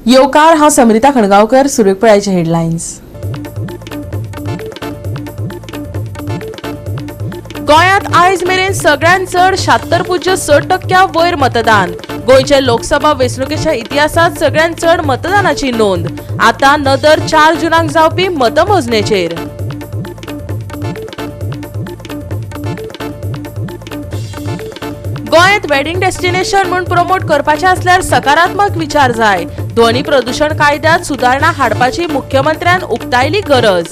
येवकार हांव समरिता खणगांवकर. सुरवेक पळयाचे हेडलायन्स. गोंयांत आयज मेरेन सगळ्यांत चड 76.6% वयर मतदान. गोंयचे लोकसभा वेंचणुकेच्या इतिहासांत सगळ्यांत चड मतदानाची नोंद. आतां नदर 4 जूनाक जावपी मतमोजणेचेर. गोंयांत वेडिंग डेस्टिनेशन म्हूण प्रमोट करपाचें आसल्यार सकारात्मक विचार जाय. ध्वनी प्रदूषण कायद्यांत सुदारणा हाडपाची मुख्यमंत्र्यान उक्तायली गरज.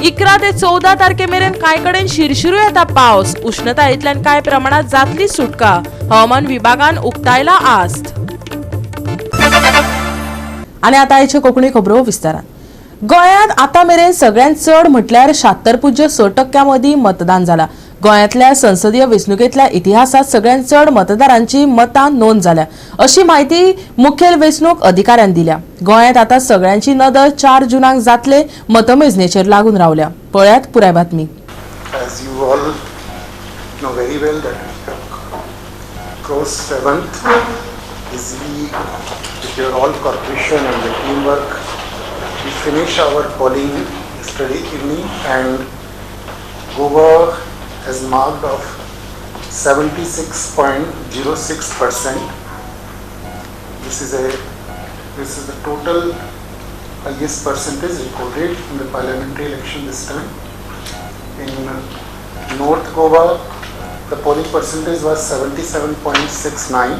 11 ते 14 तारखे मेरेन कांय कडेन शिरशिरू येता पावस. उष्णतायेंतल्यान कांय प्रमाणात जातली सुटका. हवामान विभागान उक्तायला आस्त. आनी आतां आयच्यो कोंकणी खबरो विस्तारान. गोंयांत आतां मेरेन सगळ्यांत चड म्हटल्यार 76.6% मदीं मतदान जालां. गोंयांतल्या संसदीय वेंचणुकेंतल्या इतिहासांत सगळ्यांत चड मतदारांची मतां नोंद जाल्या, अशी माहिती मुखेल वेंचणूक अधिकाऱ्यान दिल्या. गोंयांत आतां सगळ्यांची नदर 4 जूनाक जातले मतमेजणेचेर लागून रावल्या. पळयात पुराय बातमी. As you all know very well that we have crossed 7th easily with your all cooperation and the teamwork. We finished our polling yesterday evening and Goa has marked of 76.06%. This is the total highest percentage recorded in the parliamentary election this time. In North Goa, the polling percentage was 77.69,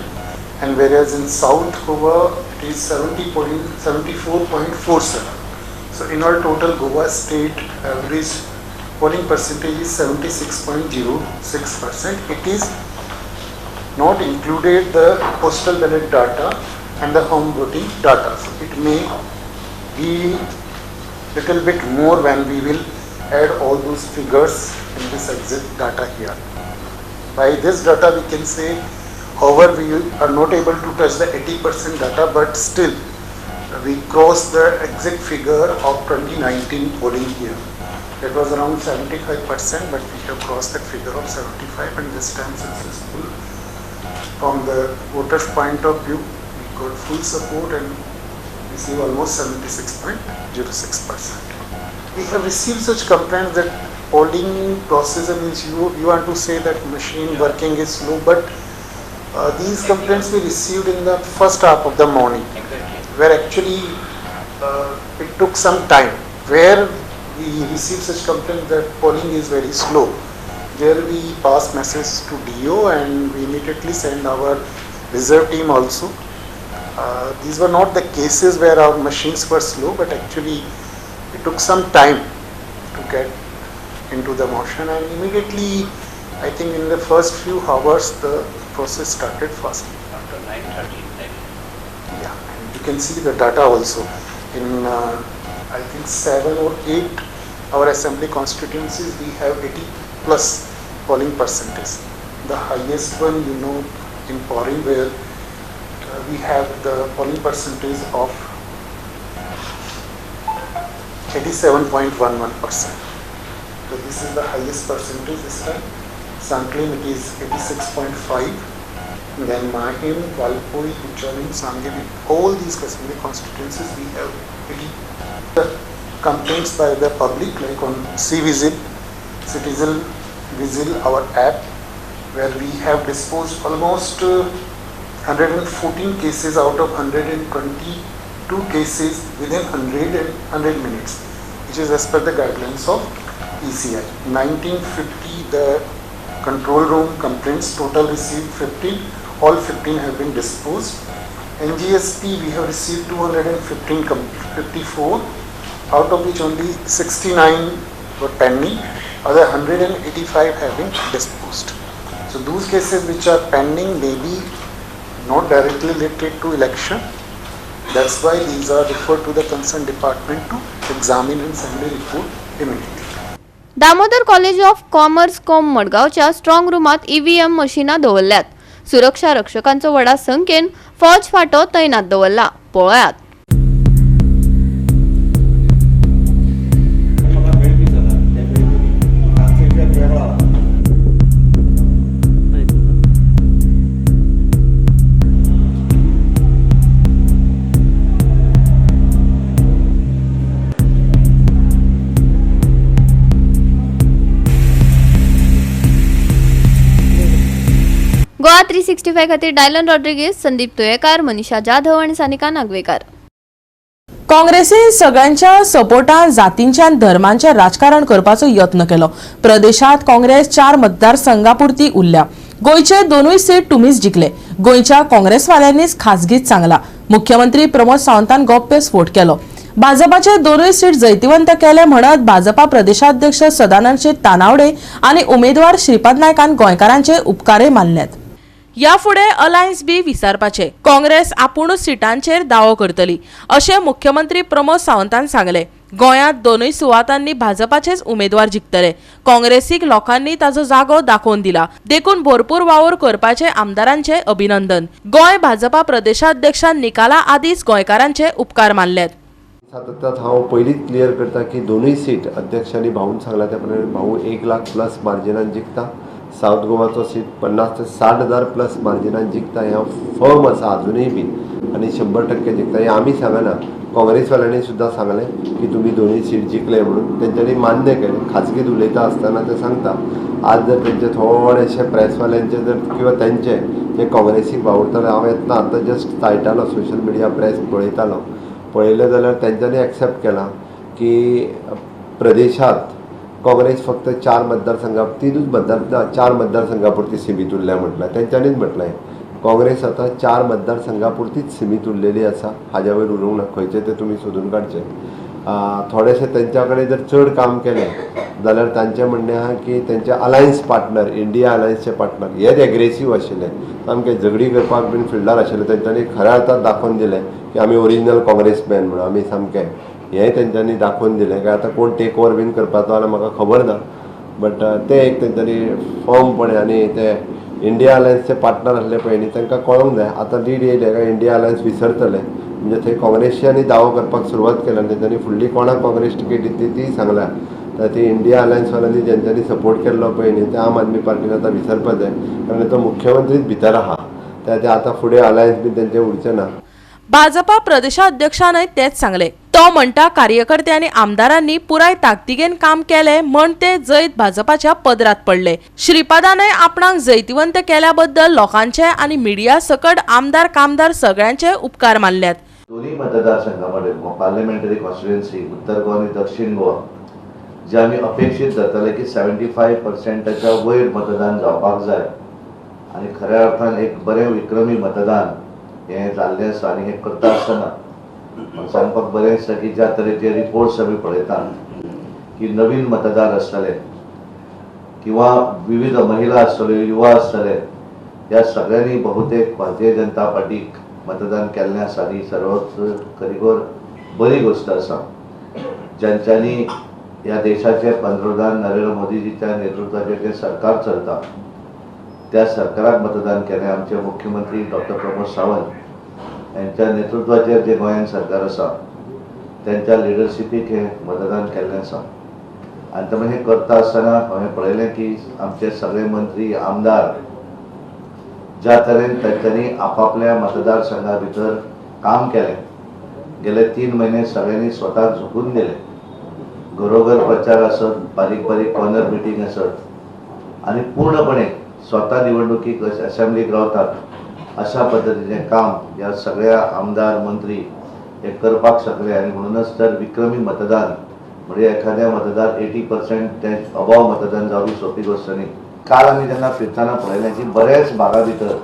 and whereas in South Goa it is 74.47. So in our total Goa state average polling percentage is 76.06%. It is not included the postal ballot data and the home voting data. So it may be little bit more when we will add all those figures in this exit data here. By this data we can say, however, we are not able to touch the 80% data, but still we crossed the exit figure of 2019 polling year. It was around 75%, but we have crossed that figure of 75, and this time successful. From the voters' point of view, we got full support and received almost 76.06%. We have received such complaints that polling process means you want to say that machine working is slow, but these complaints we received in the first half of the morning, where actually it took some time. Where we received such complaints that polling is very slow, there we pass message to DO and we immediately send our reserve team also. These were not the cases where our machines were slow, but actually it took some time to get into the motion, and immediately I think in the first few hours the process started fast. After 9:30. Yeah, and you can see the data also. In I think 7 or 8 our assembly constituencies we have 80 plus polling percentage. The highest one, you know, in Pori, where we have the polling percentage of 87.11%. So this is the highest percentage this time. Sanglim it is 86.5. Then Mahim, Valpoi, Uchalim, Sanglim, all these assembly constituencies we have 80. The complaints by the public, like on C-Vigil, Citizen Vigil, our app, where we have disposed almost 114 cases out of 122 cases within 100 minutes, which is as per the guidelines of ECI. 1950 the control room complaints, total received 15, all 15 have been disposed. NGSP we have received 254, out of which only 69 were pending, other 185 have been disposed. So those cases which are pending may be not directly related to election. That's why these are referred to the concerned department to examine and send a report immediately. Damodar college of commerce मडगावच्या strong रूमात EVM मशिनां दवरल्यात. सुरक्षा रक्षकांचो व्हडा संख्येन फौज फांटो तैनात दवरला. पळयात. गोवा 365 खातीर डायलन रॉड्रिगीस, संदीप तुयेकार, मनीषा जाधव आणि सानिका नागवेकर. काँग्रेसीन सगळ्यांच्या सपोर्टान जातींच्यान धर्मांचे राजकारण करपाचो यत्न केलो. प्रदेशात काँग्रेस 4 मतदारसंघापुरती उरल्या. गोयचे 2 सीट तुमीच जिखले. गोयच्या काँग्रेसवाल्यांनीच खासगीत सांगला. मुख्यमंत्री प्रमोद सावंतान गप्पे स्फोट केलो. भाजपाचे 2 सीट जैतिवंत केले म्हणत भाजपा प्रदेशाध्यक्ष सदानंद तानावडे आणि उमेदवार श्रीपाद नायकान गोंयकारांचे उपकारे मानल्यात. याफुडें अलायन्स बी विचारपाचे. काँग्रेस आपुणूच सिटांचेर दावो करतली अशें मुख्यमंत्री प्रमोद सावंतान सांगले. गोंयांत 2 सुवातांनी भाजपाचेच उमेदवार जिखतले. काँग्रेसीक लोकांनी ताचो जागो दाखोवन दिला. देखून भरपूर वावर करपाचे आमदारांचे अभिनंदन. गोंय भाजपा प्रदेशाध्यक्षान निकाला आदींच गोंयकारांचे उपकार मानल्यात. सातत्यात हांव पयलींच क्लियर करता की 2 सीट अध्यक्षांनी भाऊन सांगला त्या प्रमाणे भाऊ 1 लाख प्लस मार्जिनान जिखता. साऊथ गोवाचो सीट 50 ते 60,000 प्लस मार्जिनान जिखता. ह्या फर्म आसा अजुनूय बी आनी 100% जिखता. हे आमी सांगना, काँग्रेसवाल्यांनी सुद्दां सांगलें की तुमी 2 सीट जिखले म्हणून. तेंच्यांनी मान्य केलें. खाजगीत उलयता आसतना ते सांगता. आज जर तेंचे थोडेशे प्रेसवाल्यांचे जर किंवा तेंचे जे काँग्रेसीक वावुरताले, हांव येतना आतां जस्ट सायटालो सोशल मिडिया प्रेस पळयलें जाल्यार तेंच्यांनी एक्सेप्ट केलां की प्रदेशात काँग्रेस फक्त 4 मतदारसंघा 4 मतदारसंघापुरती सीमित उरल्या म्हटलं. तेंच्यांनीच म्हटलें काँग्रेस आता 4 मतदारसंघापुरतीच सीमित उरलेली आसा. हाज्या वयर उरूंक ना. खंयचे ते तुमी सोदून काडचे. थोडेशे तेंच्या कडेन जर चड काम केलें जाल्यार तांचें म्हणणें आहा की तेंचे अलायन्स पार्टनर, इंडिया अलायन्सचे पार्टनर हेच एग्रेसीव आशिल्ले, सामके झगडी करपाक बीन फिल्डार आशिल्ले. तेंच्यांनी खऱ्या अर्थान दाखोवन दिलें की आमी ओरिजिनल काँग्रेसमॅन म्हणून. आमी सामके हेंय तेंच्यांनी दाखोवन दिलें. काय आतां कोण टेक ओवर बीन करपाचो जाल्यार म्हाका खबर ना. बट ते एक तेंच्यांनी फर्मपणे आनी ते इंडिया अलायन्सचे पार्टनर आसले पळय न्ही तांकां कळोंक जाय. आतां लीड येयले काय इंडिया अलायन्स विसरतले म्हणजे थंय काँग्रेसची आनी दावो करपाक सुरवात केल्या. तेंच्यांनी फुडली कोणाक काँग्रेस टिकेट दितली ती सांगल्या. तर ती इंडिया अलायन्सवाल्यांनी जेंच्यांनी सपोर्ट केल्लो पळय न्ही ते आम आदमी पार्टीन आतां विसरपाक जाय. कारण तो मुख्यमंत्रीच भितर आहा. ते आतां फुडें अलायन्स बी तेंचे उरचें ना. भाजपा प्रदेशाध्यक्षानय तेच सांगले. तो म्हणटा कार्यकर्ते आणि आमदारांनी पुराय ताकतिकेन काम केले म्हण ते जैत भाजपाच्या पदरात पडले. श्रीपादानय आपणाक जैतिवंत केल्या बद्दल लोकांचे आणि मीडिया सकट आमदार कामदार सगळ्यांचे उपकार मानल्यात. दोन्ही मतदारसंघामध्ये पार्लमेंटरी कॉन्स्टिट्युएन्सी उत्तर गोवा आणि दक्षिण गोवा जे आम्ही अपेक्षित धरताले की 75%च्या वयर मतदान जावपाक जाय आणि खऱ्या अर्थान एक बरें विक्रमी मतदान हे जाल्लें आसा. आनी हें करता आसतना सांगपाक बरें दिसता की ज्या तरेचे रिपोर्ट्स आमी पळयतात की नवीन मतदार आसतले किंवा विविध महिला आसतल्यो, युवा आसतले, ह्या सगळ्यांनी बहुतेक भारतीय जनता पार्टीक मतदान केल्लें आसा. ही सर्वच खरीखोर बरी गोष्ट आसा. ज्यांच्यांनी ह्या देशाचे पंतप्रधान नरेंद्र मोदीजीच्या नेतृत्वाचेर जे सरकार चलता त्या सरकाराक मतदान केलें. आमचे मुख्यमंत्री डॉक्टर प्रमोद सावंत यांच्या नेतृत्वाचेर जे गोंयांत सरकार आसा त्यांच्या लिडरशिपीक हे मतदान केल्लें आसा. आनी त्यामुळे हे करता आसतना हांवें पळयलें की आमचे सगळे मंत्री आमदार ज्या तरेन तांच्यांनी आपापल्या मतदारसंघा भितर काम केलें. गेले 3 महिने सगळ्यांनी स्वताक झोकून दिले. घरोघर प्रचार आसत, बारीक बारीक कॉर्नर मिटींग आसत आनी पूर्णपणे स्वता निवडणुकीक असेंब्लीक रावतात अशा पद्धतीचें काम ह्या सगळ्या आमदार मंत्री हे करपाक शकले. आनी म्हणूनच तर विक्रमी मतदान म्हणजे एखाद्या मतदार 80% ते अबाव मतदान जावप सोपी गोष्ट न्ही. काल आमी जेन्ना फिरताना पळयलें की बरेच भागा भितर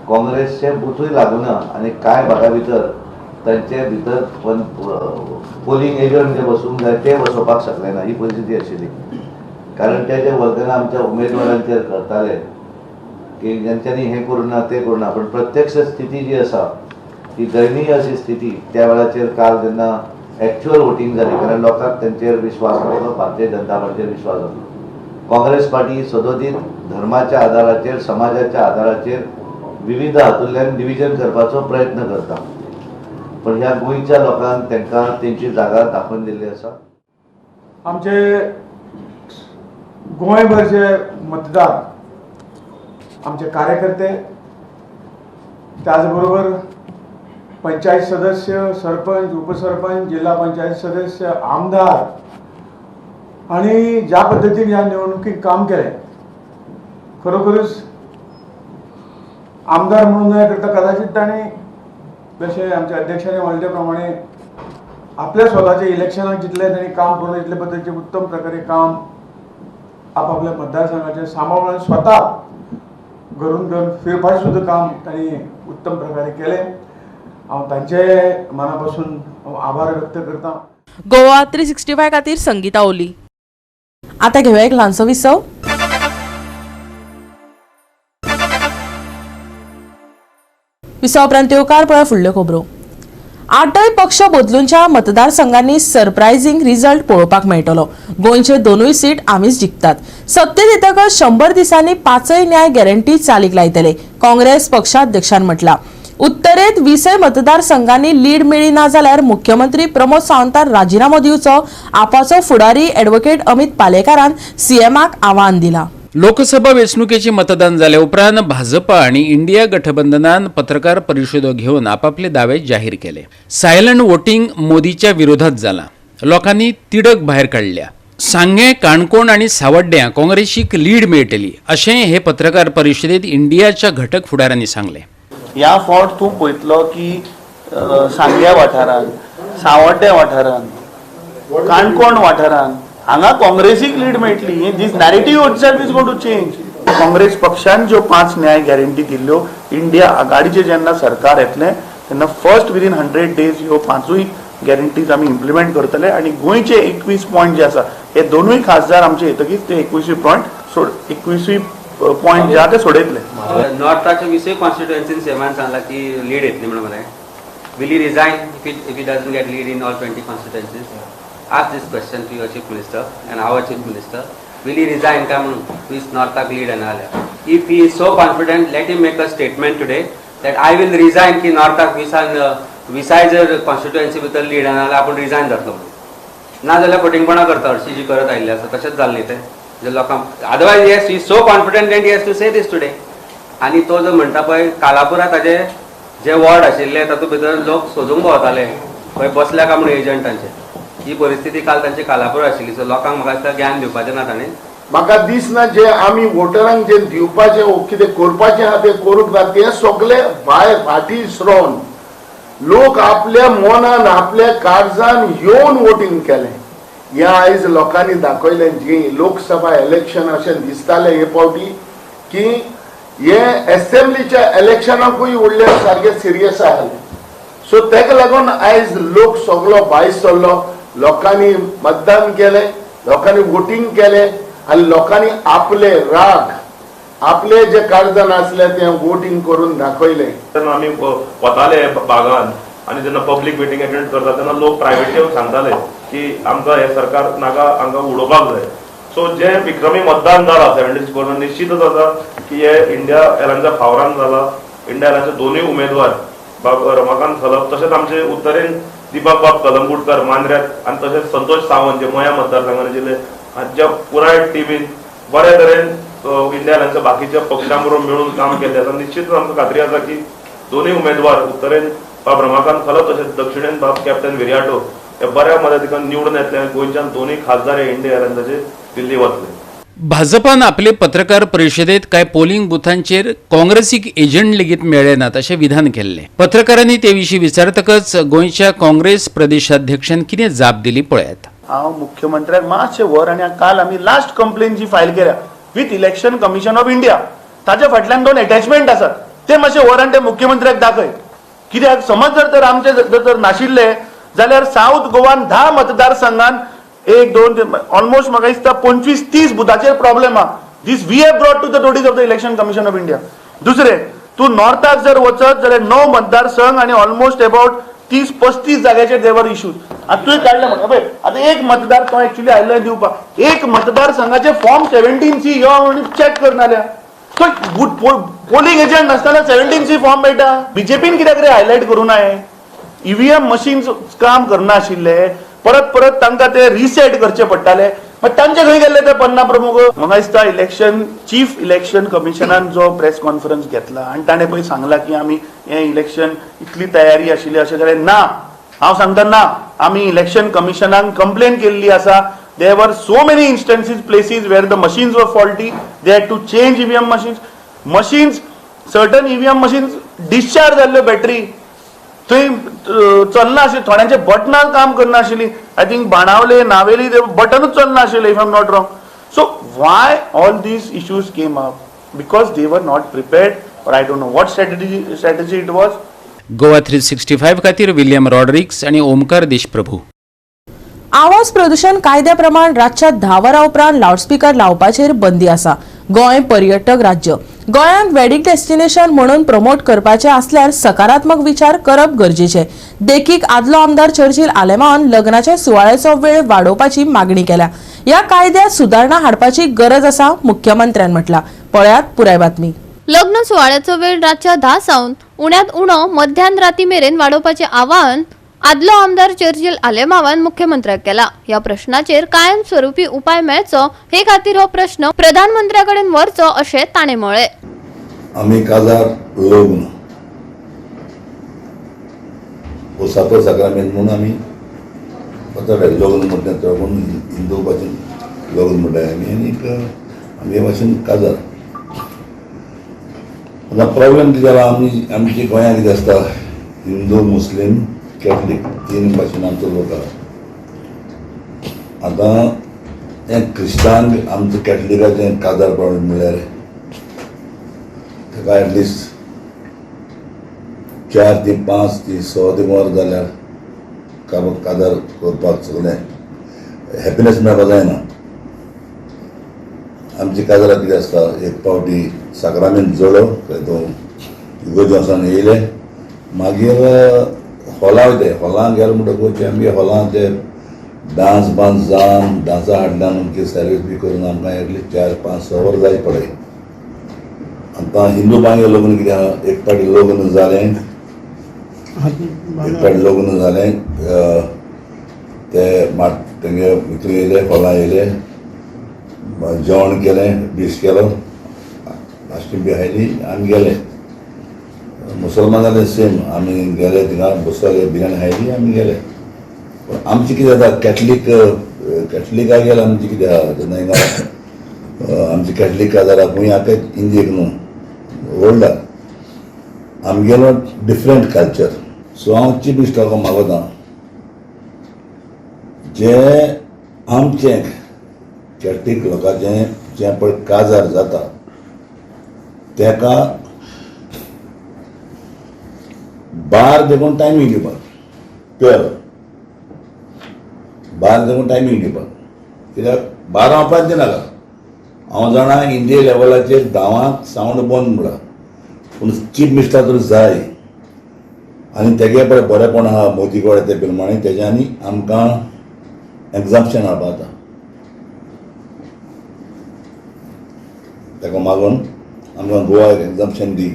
काँग्रेसचे बुथूय लागूना आनी कांय भागा भितर तांचे भितर पोलिंग एजंट जे बसूंक जाय ते बसोवपाक शकले ना. ही परिस्थिती आशिल्ली. कारण ते जे वखदां आमच्या उमेदवारांचेर करताले की ज्यांच्यांनी हे करूना ते करूना, पण प्रत्यक्ष स्थिती जी आसा ती दयनीय अशी स्थिती त्या वेळाचेर काल जेन्ना एक्च्युअल वोटिंग जाली. कारण लोकांक तेंचेर विश्वास नासलो, भारतीय जनता पार्टीचेर विश्वास नासलो. काँग्रेस पार्टी सदोदीत धर्माच्या आदाराचेर, समाजाच्या आदाराचेर विविध हातूंतल्यान डिव्हिजन करपाचो प्रयत्न करता. पण ह्या गोंयच्या लोकांक तांकां तेंची जागा दाखोवन दिल्ली आसा. आमचे गोंयभरचे मतदार, आमचे कार्यकर्ते, त्याच बरोबर पंचायत सदस्य, सरपंच, उपसरपंच, जिल्हा पंचायत सदस्य, आमदार आणि ज्या पद्धतीने या निवडणुकीत काम केले खरोखरच आमदार म्हणून नये करता कदाचित ताणें जशें आमच्या अध्यक्षांनी म्हणले प्रमाणे आपल्या स्वताच्या इलेक्शनाक जितले तांणी काम करून तितले पद्दतीचे उत्तम प्रकारे काम आपापल्या मतदारसंघाचे सांबाळून स्वता घरून घर फिरपाचें सुद्दां काम तांणी उत्तम प्रकारे केलें. हांव तांचे मनापासून आभार व्यक्त करतां. गोवा 365 खातीर संगीता ओली. आता घेऊया एक ल्हानसो विसव. विसवा उपरांत येवकार पळय फुडल्यो खबरो. आठय पक्ष बदलूनच्या मतदारसंघांनी सरप्रायझिंग रिझल्ट पळोवपाक मेळटलो. गोंयचे दोनूय सीट आमीच जिखतात. सत्तेत येतकच 100 दिसांनी 5 न्याय गॅरंटी चालीक लायतले, काँग्रेस पक्षाध्यक्षान म्हटला. उत्तरेत 20 मतदारसंघांनी लीड मेळ्ळी ना जाल्यार मुख्यमंत्री प्रमोद सावंतान राजिनामो दिवचो आपाचो फुडारी ॲडव्होकेट अमित पालेकारान सीएमाक आव्हान दिला. लोकसभा वेंचणुकेचे मतदान जाले उपरांत भाजपा आणि इंडिया गठबंधनान पत्रकार परिशदो घेवन आपापले दावे जाहीर केले. सायलंट वोटिंग मोदीच्या विरोधात जाला. लोकांनी तिडक भायर काडल्या. सांगे, काणकोण आणि सावड्ड्यां काँग्रेसीक लीड मेळटली अशें हे पत्रकार परिशदेत इंडियाच्या घटक फुडाऱ्यांनी सांगले. ह्या फावट तूं पळयतलो की सांग्या वाठारांत, सावड्ड्या वाठारांत, काणकोण वाठारांत हांगा काँग्रेसीक लीड मेळटली. This narrative itself is going to change. Congress पक्षान ज्यो 5 न्याय गॅरंटी दिल्ल्यो, इंडिया आघाडीचे जेन्ना सरकार येतलें तेन्ना फर्स्ट विदीन 100 डेज ह्यो 5 गॅरंटीज आमी इम्प्लिमेंट करतले आणि गोंयचे 21 पॉयंट जे आसा हे दोनूय खासदार आमचे येतकीच ते 21 पॉयंट जे आहा ते सोडयतले. नॉर्थाच्या 20 कॉन्स्टिट्युएन्सीन सेमान सांगला की लीड येतली म्हणून मला. Will he resign if he doesn't get lead in all 20 constituencies? Ask this question to your chief minister and our chief minister. Will he resign? Come on, please Northak lead and all. If he is so confident, let him make a statement today that I will resign. Ki Northak विसायजर constituency भितर lead and all आपण resign जातलो. ना जाल्यार फटिंगपणां करता हरशीं जी करत आयिल्ली आसा तशेंच जालें न्ही तें. जे लोकांक otherwise yes he so confident and he has to say this today. आनी तो जो म्हणटा पळय कालापुरा ताजे जे वॉर्ड आशिल्ले तातूंत भितर लोक सोदूंक भोंवताले खंय बसल्या काय म्हणून एजंटांचे. ही परिस्थिती काल तांची कालापुरा आशिल्ली. सो लोकांक म्हाका दिसता ज्ञान दिवपाचें ना ताणें. म्हाका दिसना जे आमी वोटरांक जे दिवपाचे कितें करपाचें आहा तें करूंक ना तें सगळे भायर फाटीं सरोन लोक आपल्या मनान आपल्या काळजान येवन वोटिंग केलें. हें आयज लोकांनी दाखयलें. जी लोकसभा इलेक्शन अशें दिसतालें हे फावटी की हे एसेंब्लीच्या इलेक्शनाकूय उरलें सारकें सिरियस आसलें. सो तेका लागून आयज लोक सगळो भायर सरलो. लोकांनी मतदान केलें, लोकांनी वोटिंग केलें आनी लोकांनी आपले राग आपले जे काळजान आसले ते वोटिंग करून दाखयलें. तेन्ना आमी वताले बागान आनी जेन्ना पब्लीक मिटींग अटेंड करता तेन्ना लोक प्रायवेट सांगताले की आमकां हे सरकार नाका हांगा उडोवपाक जाय. सो जे विक्रमी मतदान जाला 76% निश्चितच आसा की हे इंडिया एलांच्या फावरान जाला. इंडिया एलांचे दोनूय उमेदवार रमाकांत खलप तशेंच आमचे उत्तरेन दिपक बाब कलंगूटकर मांद्र्यात आनी तशेंच संतोष सावंत जे मया मतदारसंघान आशिल्ले हांच्या पुराय टिमीन बऱ्या तरेन इंडिया एलांच्या बाकीच्या पक्षां बरोबर मेळून काम केल्लें आसा. निश्चितच आमकां खात्री आसा की दोनूय उमेदवार उत्तरेन बाब रमाकांत खलप तशेंच दक्षिणेन बाब कॅप्टन विरियाटो हे बऱ्या मदतीन निवडून येतले. गोंयच्यान दोनूय खासदार हे इंडिया एलांचे दिल्ली वतले. भाजपान आपले पत्रकार परिशदेत काय पोलिंग बुथांचेर काँग्रेसीक एजंट लेगीत मेळ्ळे नात अशें विधान केल्लें. पत्रकारांनी ते विशीं विचारतकच गोंयच्या काँग्रेस प्रदेशाध्यक्षान कितें जाप दिली पळयात. हांव मुख्यमंत्र्याक मातशें वर आनी काल आमी लास्ट कंप्लेन जी फायल केल्या with election Commission of India ताच्या फाटल्यान 2 अटॅचमेंट आसात. ते मातशें वर आनी ते मुख्यमंत्र्याक दाखय. कित्याक समज जर तर आमचे जर नाशिल्ले जाल्यार साऊथ गोवान 10 मतदारसंघान 1, 2 ऑलमोस्ट म्हाका दिसता 25-30 बुथाचेर प्रॉब्लेम आहा. This we have brought to the notice of the Election Commission of India. दुसरें तूं नॉर्थाक जर वचत जाल्यार 9 मतदारसंघ आनी ऑलमोस्ट अबाउट 30-35 जाग्याचेर देवर इश्यूज. आतां तुवें काडलें म्हणटा पळय आतां एक मतदार तो एक्चुअली आयल्लो दिवपाक एक मतदारसंघाचे फॉर्म 17C यो आनी चॅक करनाल्या. सो पोलिंग एजंट नासतना 17C फॉर्म मेळटा. बीजेपीन कित्याक रे हायलायट करूं ना हे? ईव्हीएम मशीन्स काम करना आशिल्ले. परत परत तांकां ते रिसेट करचे पडटाले. मागीर तांचे खंय गेल्ले ते पन्ना प्रमुख. म्हाका दिसता इलेक्शन चीफ इलेक्शन कमिशनान जो प्रेस कॉन्फरन्स घेतला आनी ताणें पळय सांगला की आमी हें इलेक्शन इतली तयारी आशिल्ली अशें जाल्यार ना. हांव सांगता ना. आमी इलेक्शन कमिशनाक कंप्लेन केल्ली आसा. There were so many instances places where the machines were faulty. They had to change EVM machines. Certain EVM machine discharge जाल्ल्यो बॅटरी थंय चलना आशिल्ली, थोड्यांचे बटनां काम करना आशिल्ली. आय थिंक बाणावले नावेली ते बटनूच चलना आशिल्ले if I am not wrong. So why all this issues came up? Because they were not prepared, or I don't know what strategy it was. Goa 365 खातीर विलियम रॉड्रिक्स आणि ओमकार देशप्रभू. आवाज प्रदूषण कायद्याप्रमाण रातच्या 10 वरां उपरांत लावडस्पीकर लावपाचेर बंदी आसा. गोंय पर्यटक राज्य. गोंयांत वेडिंग डेस्टिनेशन म्हणून प्रमोट करपाचे आसल्यार सकारात्मक विचार करप गरजेचे. देखीक आदलो आमदार चर्चिल आलेमावन लग्नाच्या सुवाळ्याचो वेळ वाडोवपाची मागणी केल्या. ह्या कायद्यात सुदारणा हाडपाची गरज आसा, मुख्यमंत्र्यान म्हटला. पळयात पुराय बातमी. लग्न सुवाळ्याचो वेळ रातच्या 10 सावन उण्यात उणो मध्यान राती मेरेन वाडोवपाचे आवाहन आदलो आमदार चर्चिल आलेमावान मुख्यमंत्र्याक केला. ह्या प्रश्नाचेर कायमस्वरूपी उपाय मेळचो हे खातीर हो प्रश्न प्रधानमंत्र्याकडेन व्हरचो अशें ताणें म्हळें. आमी काजार लग्न हो साखर साक्रामेंत म्हणून आमी लग्न म्हणटा पूण हिंदू भाशेन लग्न म्हणटाय आमी आनीक आमी हे भाशेन काजार. आतां प्रॉब्लेम कितें जाला, आमची गोंयांत कितें आसता, हिंदू मुस्लीम कॅथलीक 3 भाशेन आमचो लोक आसा. आतां हें क्रिस्तांक आमचो कॅथलिकाचें काजार प्रॉब्लेम म्हणल्यार ताका एटलिस्ट 4 ते 5 ते 6 ते वर जाल्यार काजार करपाक सगळें हॅपिनेस मेळपाक जायना. आमची काजारां कितें आसता, एक पावटी साक्रामेंत जोडो तो इगोर्जी वचोन येयले, मागीर हॉलां वयताय. हॉलांत गेले म्हणटकूच आमगे हॉलांत ते डान्स बान्स जावन डान्सा हाडल्यान आमची सर्वीस बी करून आमकां एटलीस्ट 4, 5, 6 वर जाय पडय. आतां हिंदू बांगडे लग्न कितें आहा, एक पाटी लग्न जालें ते तेंगे भितर येयले, हॉलां येयले, जेवण केलें, डीश केलो, नाश्ती बी खायली, आमी गेले. मुसलमान जाले सेम, आमी गेले थिंगा बसले, बिर्याणी खायली, आमी गेले. पूण आमचें कितें जाता, कॅथलिकाक गेले आमचें कितें आहा, तेन्ना हिंगा आमचे कॅथलीक काजाराक खंय आतां इंडियेक न्हू वर्ल्डाक आमी गेलो डिफरंट कल्चर. सो हांव चीफ मिनिस्टराक मागता जे आमचें कॅथलीक लोकांचें जें पळय काजार जाता तेका बार देखून टायमींग दिवपाक, प्युअर बार देखून टायमींग दिवपाक. कित्याक 12 उपरांत दिनाका. हांव जाणा इंडिया लेवलाचेर 10 सावंड बंद म्हणटा, पूण चीफ मिनिस्टर तर जाय आनी तेगे पळय बरेपण आहा मोदी कडेन ते प्रमाणे तेज्यांनी आमकां एग्जाम्पशन हाडपा जाता. ताका मागून आमकां गोवाक एग्जाम्पशन दी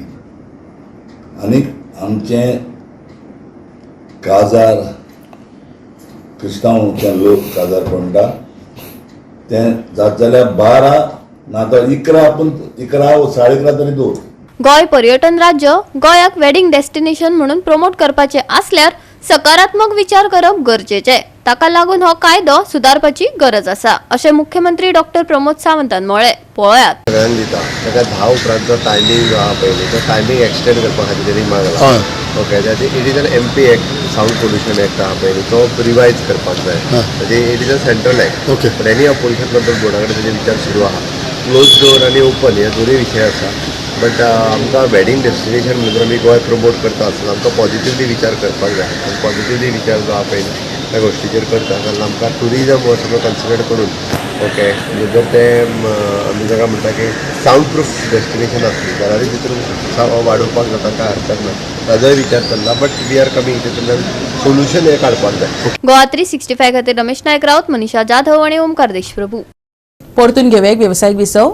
आनी आमचें काजार क्रिस्तांवचे लोक काजार म्हणटा तें जाता जाल्यार 12 ना तर 11 पूण 11 वा 11:30 तरी दवर. गोंय पर्यटन राज्य. गोंयाक वेडिंग डेस्टिनेशन म्हणून प्रमोट करपाचे आसल्यार सकारात्मक विचार करप गरजेचे. ताका लागून हो कायदो सुदारपाची गरज आसा अशें मुख्यमंत्री डॉक्टर प्रमोद सावंतान म्हळें. पळयात. सगळ्यांक दिता ताका 10 उपरांतचो टायमींग जो आहा पळय तो टायमींग एक्सटेंड करपा खातीर तेणी मागला. ओके, ताची it is an MP act, sound pollution act आहा पळय तो रिवायज करपाक जाय. ताची it is a central act. But any opposition control बोर्डा कडेन ताचे विचार सुरू आहा. क्लोज डोर आनी ओपन हे दोनूय विशय आसा. बट आमकां वेडिंग डेस्टिनेशन म्हणून आमी गोंय प्रमोट करता आसतना आमकां पॉझिटिव्हली विचार करपाक जाय. आनी पॉझिटिव्हली विचार जो आहा पळय त्या गोश्टीचेर करता कारण आमकां टुरिजम हो सगळो कन्सिडर करून ओके जर ते आमी ताका म्हणटा की सावंड प्रूफ डेस्टिनेशन आसली जाल्यार तितून वाडोवपाक जाता काय हरकत ना. ताजोय विचार चल्ला. बट वी आर कमिंग तितूंतल्यान सोल्युशन हे काडपाक जाय. गोवा 365 खातीर रमेश नायक रावत, मनीषा जाधव आणि ओमकार देशप्रभू. परतून घेऊया एक व्यावसायिक विसव.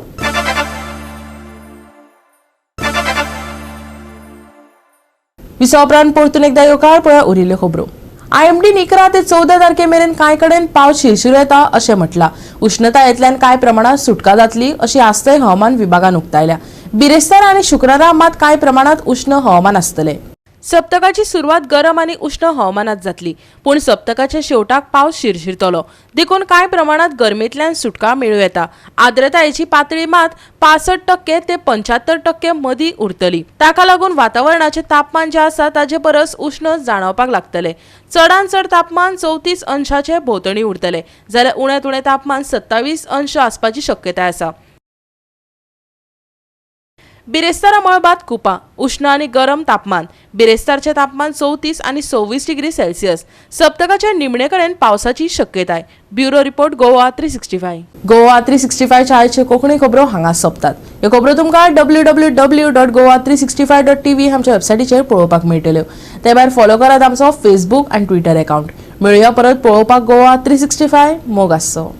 विसव उपरांत परतून एकदा येवकार पळया उरिल्ल्यो खबरो. IMD निकरा ते 14 तारखे मेरेन कांय कडेन पावस शिरशिरो येता अशें म्हटलां. उष्णतायेंतल्यान कांय प्रमाणात सुटका जातली अशी आस्तय हवामान विभागान उक्तायल्या. बिरेस्तार आनी शुक्रारा मात कांय प्रमाणात उष्ण हवामान आसतलें. सप्तकाची सुरवात गरम आणि उष्ण हवामानात जातली, पूण सप्तकाच्या शेवटाक पावस शिरशिरतलो. देखून कांय प्रमाणात गरमेंतल्यान सुटका मेळूं येता. आर्द्रतायेची पातळी मात 65% ते 75% मदीं उरतली. ताका लागून वातावरणाचे तापमान जे आसा ताचे परस उष्ण जाणवपाक लागतले. चडांत चड तापमान 34 अंशाचे भोंवतणी उरतले, जाल्यार उण्यांत उणें तापमान 27 अंश आसपाची शक्यताय आसा. बिरेस्तारा मळबात कुपा उष्ण आणि गरम तापमान. बिरेस्तारचे तापमान 34 आणि 26 डिग्री सेल्सियस. सप्तकाच्या निमणे कडेन पावसाची शक्यताय. Bureau report Goa 365. गोवा 365 च्या आयचे कोंकणी खबरो हांगा सोंपतात. ह्यो खबरो तुमकां www.goa365.tv आमच्या वेबसायटीचेर पळोवपाक मेळटल्यो. ते भायर फॉलो करात आमचो फेसबूक आनी ट्विटर अकाउंट. मेळुया परत पळोवपाक गोवा 365 मोग आसचो.